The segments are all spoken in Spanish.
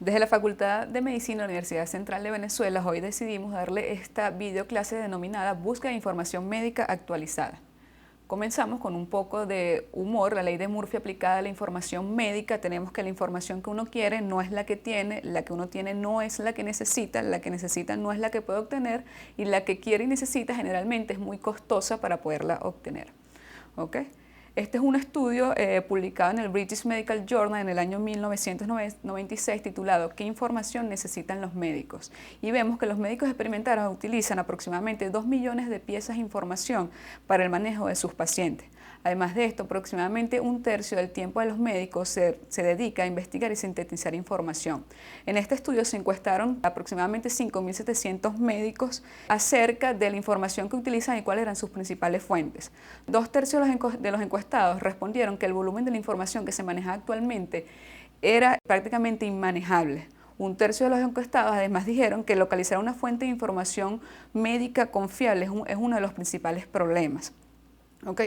Desde la Facultad de Medicina de la Universidad Central de Venezuela, hoy decidimos darle esta videoclase denominada Búsqueda de información médica actualizada. Comenzamos con un poco de humor, la ley de Murphy aplicada a la información médica. Tenemos que la información que uno quiere no es la que tiene, la que uno tiene no es la que necesita no es la que puede obtener y la que quiere y necesita generalmente es muy costosa para poderla obtener. ¿Ok? Este es un estudio publicado en el British Medical Journal en el año 1996 titulado ¿Qué información necesitan los médicos? Y vemos que los médicos experimentados utilizan aproximadamente 2 millones de piezas de información para el manejo de sus pacientes. Además de esto, aproximadamente un tercio del tiempo de los médicos se dedica a investigar y sintetizar información. En este estudio se encuestaron aproximadamente 5.700 médicos acerca de la información que utilizan y cuáles eran sus principales fuentes. 2/3 de los encuestados respondieron que el volumen de la información que se maneja actualmente era prácticamente inmanejable. 1/3 de los encuestados además dijeron que localizar una fuente de información médica confiable es uno de los principales problemas.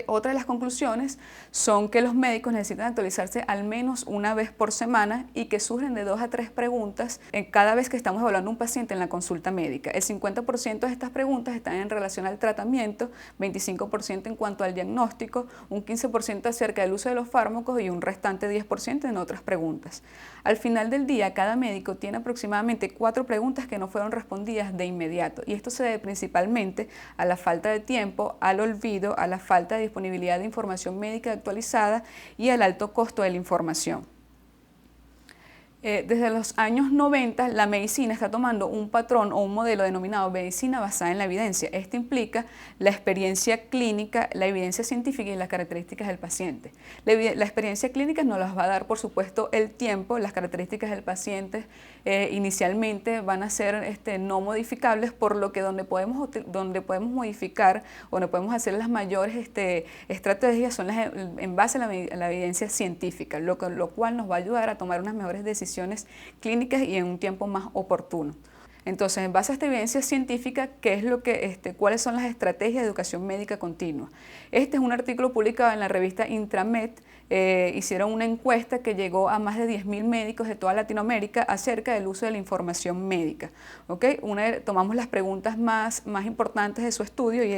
Otra de las conclusiones son que los médicos necesitan actualizarse al menos una vez por semana y que surgen de 2 a 3 preguntas cada vez que estamos evaluando a un paciente en la consulta médica. El 50% de estas preguntas están en relación al tratamiento, 25% en cuanto al diagnóstico, un 15% acerca del uso de los fármacos y un restante 10% en otras preguntas. Al final del día, cada médico tiene aproximadamente 4 preguntas que no fueron respondidas de inmediato y esto se debe principalmente a la falta de tiempo, al olvido, a la falta de disponibilidad de información médica actualizada y al alto costo de la información. Desde los años 90 la medicina está tomando un patrón o un modelo denominado medicina basada en la evidencia. Esto implica la experiencia clínica, la evidencia científica y las características del paciente. La experiencia clínica nos las va a dar, por supuesto, el tiempo. Las características del paciente inicialmente van a ser no modificables, por lo que donde podemos modificar o donde podemos hacer las mayores estrategias son en base a la evidencia científica, lo cual nos va a ayudar a tomar unas mejores decisiones clínicas y en un tiempo más oportuno. Entonces, en base a esta evidencia científica, ¿cuáles son las estrategias de educación médica continua? Este es un artículo publicado en la revista Intramed. Hicieron una encuesta que llegó a más de 10.000 médicos de toda Latinoamérica acerca del uso de la información médica. Tomamos las preguntas más importantes de su estudio y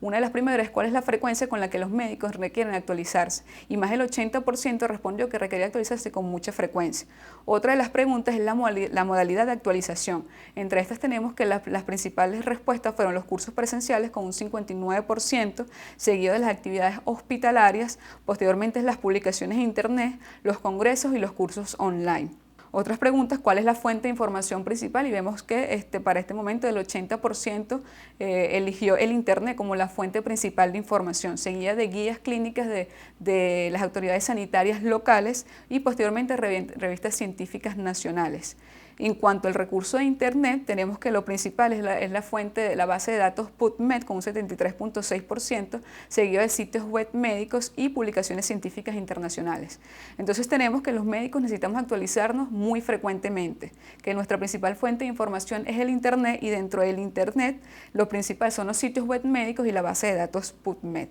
una de las primeras es ¿cuál es la frecuencia con la que los médicos requieren actualizarse? Y más del 80% respondió que requería actualizarse con mucha frecuencia. Otra de las preguntas es la modalidad de actualización. Entre estas tenemos que las principales respuestas fueron los cursos presenciales con un 59%, seguido de las actividades hospitalarias, posteriormente las publicaciones en internet, los congresos y los cursos online. Otras preguntas, ¿cuál es la fuente de información principal? Y vemos que para este momento el 80% eligió el internet como la fuente principal de información, seguida de guías clínicas de las autoridades sanitarias locales y posteriormente revistas científicas nacionales. En cuanto al recurso de internet, tenemos que lo principal es la fuente de la base de datos PubMed con un 73.6%, seguido de sitios web médicos y publicaciones científicas internacionales. Entonces tenemos que los médicos necesitamos actualizarnos muy frecuentemente, que nuestra principal fuente de información es el internet y dentro del internet lo principal son los sitios web médicos y la base de datos PubMed.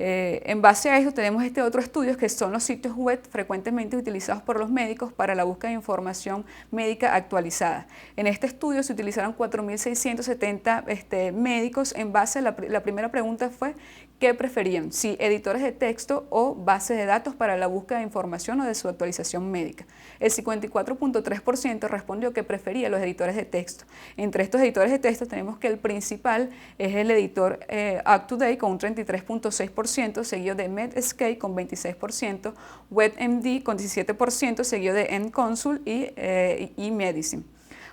En base a eso tenemos otro estudio que son los sitios web frecuentemente utilizados por los médicos para la búsqueda de información médica actualizada. En este estudio se utilizaron 4.670 médicos. En base a la primera pregunta fue ¿qué preferían? Si editores de texto o bases de datos para la búsqueda de información o de su actualización médica. El 54.3% respondió que prefería los editores de texto. Entre estos editores de texto tenemos que el principal es el editor UpToDate con un 33.6%, seguido de Medscape con 26%, WebMD con 17%, seguido de nConsult y eMedicine.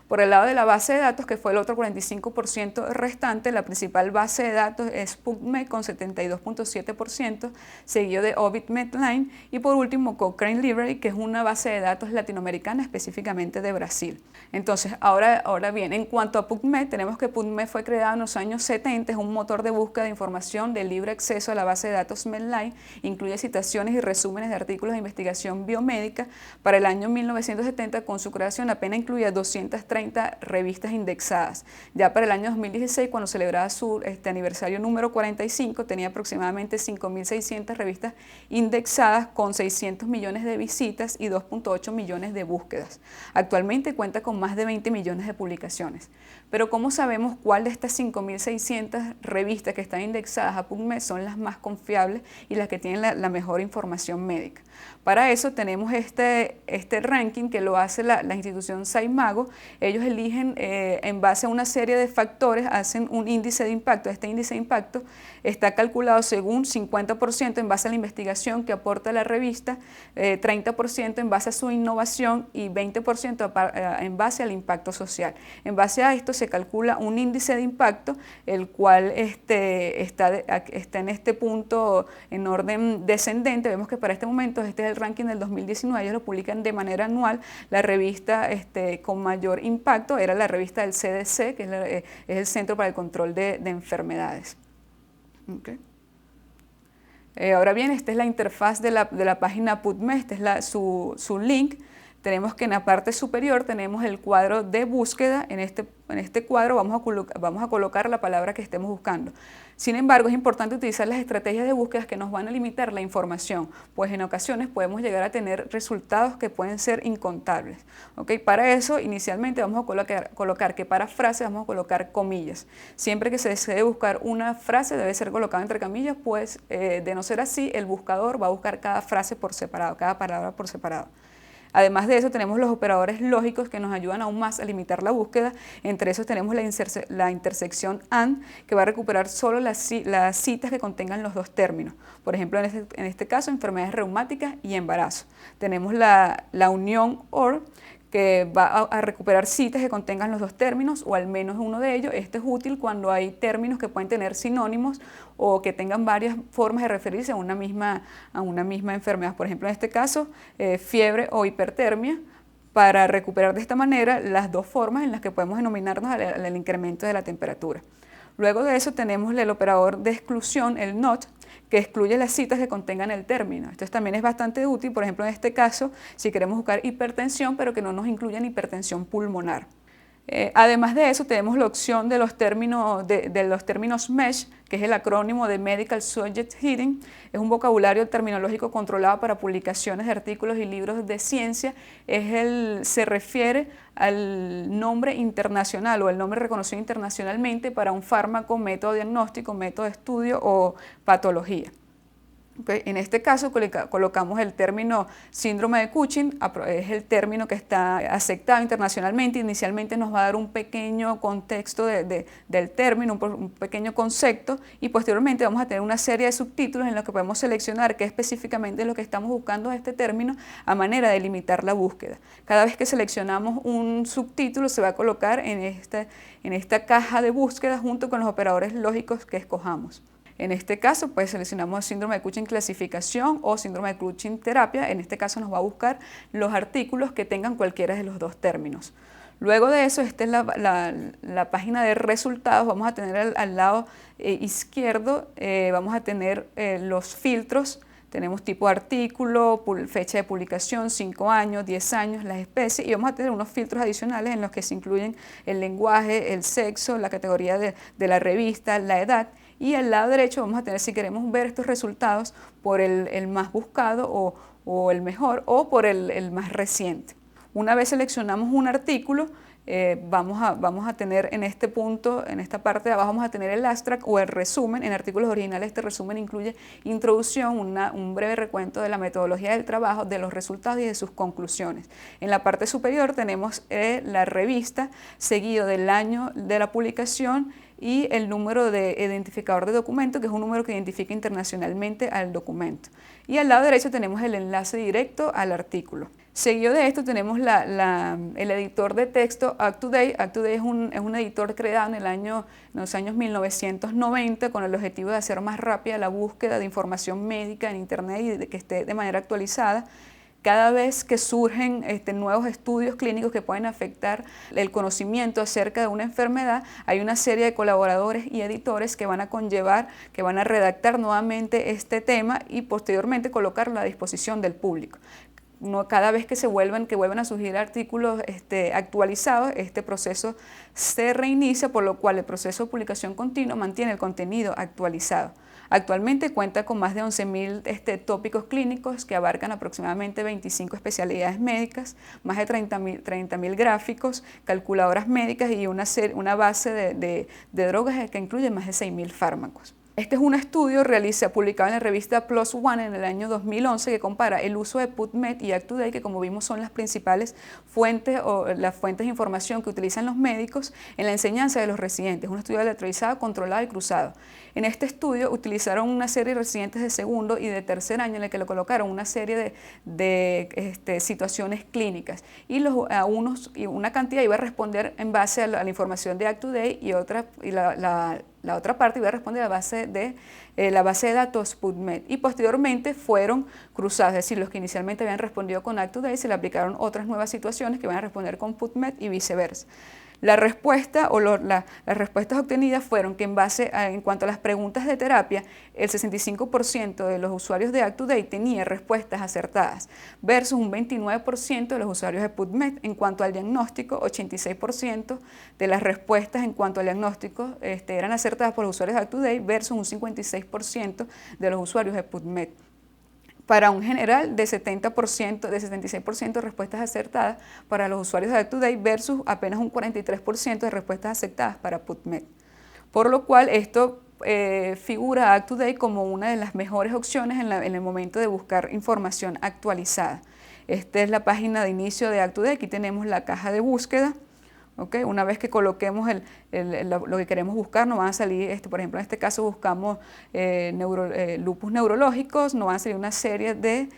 Por el lado de la base de datos, que fue el otro 45% restante, la principal base de datos es PubMed con 72.7%, seguido de Ovid Medline y por último Cochrane Library, que es una base de datos latinoamericana específicamente de Brasil. Entonces, ahora bien, en cuanto a PubMed, tenemos que PubMed fue creado en los años 70, es un motor de búsqueda de información de libre acceso a la base de datos Medline, incluye citaciones y resúmenes de artículos de investigación biomédica. Para el año 1970, con su creación, apenas incluía 230 230 revistas indexadas. Ya para el año 2016, cuando celebraba su aniversario número 45, tenía aproximadamente 5.600 revistas indexadas con 600 millones de visitas y 2.8 millones de búsquedas. Actualmente cuenta con más de 20 millones de publicaciones. Pero ¿cómo sabemos cuál de estas 5.600 revistas que están indexadas a PubMed son las más confiables y las que tienen la mejor información médica? Para eso tenemos este ranking que lo hace la institución SciMago. Ellos eligen en base a una serie de factores, hacen un índice de impacto. Este índice de impacto está calculado según 50% en base a la investigación que aporta la revista, 30% en base a su innovación y 20% en base al impacto social. En base a esto se calcula un índice de impacto, el cual está en este punto en orden descendente. Vemos que para este momento este es el ranking del 2019, ellos lo publican de manera anual. La revista con mayor impacto era la revista del CDC, que es el Centro para el Control de Enfermedades. Okay. Ahora bien, esta es la interfaz de la página PubMed, este es su link. Tenemos que en la parte superior tenemos el cuadro de búsqueda. En este cuadro vamos a colocar la palabra que estemos buscando. Sin embargo, es importante utilizar las estrategias de búsqueda que nos van a limitar la información, pues en ocasiones podemos llegar a tener resultados que pueden ser incontables. ¿Okay? Para eso, inicialmente vamos a colocar que para frase vamos a colocar comillas. Siempre que se desee buscar una frase debe ser colocada entre comillas, pues de no ser así, el buscador va a buscar cada frase por separado, cada palabra por separado. Además de eso, tenemos los operadores lógicos que nos ayudan aún más a limitar la búsqueda. Entre esos tenemos la intersección AND, que va a recuperar solo las citas que contengan los dos términos. Por ejemplo, en este caso, enfermedades reumáticas y embarazo. Tenemos la unión OR, que va a recuperar citas que contengan los dos términos o al menos uno de ellos. Esto es útil cuando hay términos que pueden tener sinónimos o que tengan varias formas de referirse a una misma enfermedad. Por ejemplo, en este caso, fiebre o hipertermia, para recuperar de esta manera las dos formas en las que podemos denominarnos al incremento de la temperatura. Luego de eso tenemos el operador de exclusión, el NOT, que excluye las citas que contengan el término. Esto también es bastante útil, por ejemplo, en este caso, si queremos buscar hipertensión, pero que no nos incluyan hipertensión pulmonar. Además de eso, tenemos la opción de los términos MESH, que es el acrónimo de Medical Subject Heading. Es un vocabulario terminológico controlado para publicaciones de artículos y libros de ciencia. Se refiere al nombre internacional o el nombre reconocido internacionalmente para un fármaco, método diagnóstico, método de estudio o patología. Okay. En este caso colocamos el término síndrome de Cushing, es el término que está aceptado internacionalmente. Inicialmente nos va a dar un pequeño contexto del término, un pequeño concepto, y posteriormente vamos a tener una serie de subtítulos en los que podemos seleccionar qué específicamente es lo que estamos buscando de este término a manera de limitar la búsqueda. Cada vez que seleccionamos un subtítulo se va a colocar en esta caja de búsqueda junto con los operadores lógicos que escojamos. En este caso, pues seleccionamos síndrome de Cushing clasificación o síndrome de Cushing terapia. En este caso nos va a buscar los artículos que tengan cualquiera de los dos términos. Luego de eso, esta es la página de resultados. Vamos a tener al lado izquierdo, vamos a tener los filtros. Tenemos tipo de artículo, fecha de publicación, 5 años, 10 años, las especies, y vamos a tener unos filtros adicionales en los que se incluyen el lenguaje, el sexo, la categoría de la revista, la edad. Y al lado derecho vamos a tener, si queremos ver estos resultados, por el más buscado o el mejor, o por el más reciente. Una vez seleccionamos un artículo, vamos a tener en este punto, en esta parte de abajo, vamos a tener el abstract o el resumen. En artículos originales este resumen incluye introducción, un breve recuento de la metodología del trabajo, de los resultados y de sus conclusiones. En la parte superior tenemos la revista, seguido del año de la publicación y el número de identificador de documento, que es un número que identifica internacionalmente al documento. Y al lado derecho tenemos el enlace directo al artículo. Seguido de esto tenemos el editor de texto UpToDate. UpToDate es un editor creado en los años 1990 con el objetivo de hacer más rápida la búsqueda de información médica en Internet y de que esté de manera actualizada. Cada vez que surgen nuevos estudios clínicos que pueden afectar el conocimiento acerca de una enfermedad, hay una serie de colaboradores y editores que van a redactar nuevamente este tema y posteriormente colocarlo a disposición del público. cada vez que vuelvan a surgir artículos actualizados, este proceso se reinicia, por lo cual el proceso de publicación continua mantiene el contenido actualizado. Actualmente cuenta con más de 11.000 tópicos clínicos que abarcan aproximadamente 25 especialidades médicas, más de 30.000 gráficos, calculadoras médicas y una base de drogas que incluye más de 6.000 fármacos. Este es un estudio publicado en la revista PLOS ONE en el año 2011 que compara el uso de PubMed y UpToDate, que como vimos son las principales fuentes o las fuentes de información que utilizan los médicos en la enseñanza de los residentes. Un estudio aleatorizado, controlado y cruzado. En este estudio utilizaron una serie de residentes de segundo y de tercer año en el que le colocaron una serie de situaciones clínicas y una cantidad iba a responder en base a la información de UpToDate y la otra parte iba a responder a la base de datos PubMed, y posteriormente fueron cruzados, es decir, los que inicialmente habían respondido con UpToDate se le aplicaron otras nuevas situaciones que van a responder con PubMed y viceversa. La respuesta o las respuestas obtenidas fueron que en cuanto a las preguntas de terapia, el 65% de los usuarios de UpToDate tenía respuestas acertadas versus un 29% de los usuarios de PubMed. En cuanto al diagnóstico, 86% de las respuestas en cuanto al diagnóstico eran acertadas por los usuarios de UpToDate versus un 56% de los usuarios de PubMed, para un general de 70%, de 76% de respuestas acertadas para los usuarios de UpToDate versus apenas un 43% de respuestas aceptadas para PubMed. Por lo cual esto figura a UpToDate como una de las mejores opciones en el momento de buscar información actualizada. Esta es la página de inicio de UpToDate, aquí tenemos la caja de búsqueda. ¿Okay? Una vez que coloquemos lo que queremos buscar, nos van a salir, por ejemplo, en este caso buscamos lupus neurológicos, nos van a salir una serie de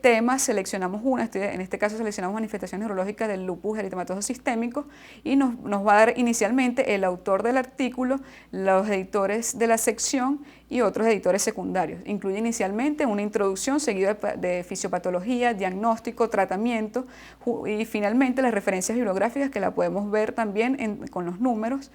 temas, seleccionamos una, en este caso seleccionamos manifestaciones neurológicas del lupus eritematoso sistémico y nos va a dar inicialmente el autor del artículo, los editores de la sección y otros editores secundarios. Incluye inicialmente una introducción seguida de fisiopatología, diagnóstico, tratamiento y finalmente las referencias bibliográficas que la podemos ver también con los números,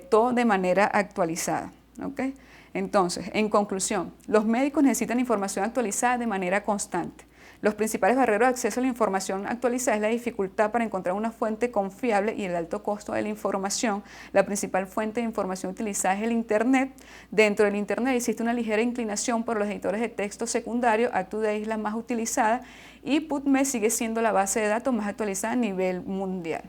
todo de manera actualizada. ¿Okay? Entonces, en conclusión, los médicos necesitan información actualizada de manera constante. Los principales barreras de acceso a la información actualizada es la dificultad para encontrar una fuente confiable y el alto costo de la información. La principal fuente de información utilizada es el Internet. Dentro del Internet existe una ligera inclinación por los editores de texto secundarios. UpToDate es la más utilizada y PubMed sigue siendo la base de datos más actualizada a nivel mundial.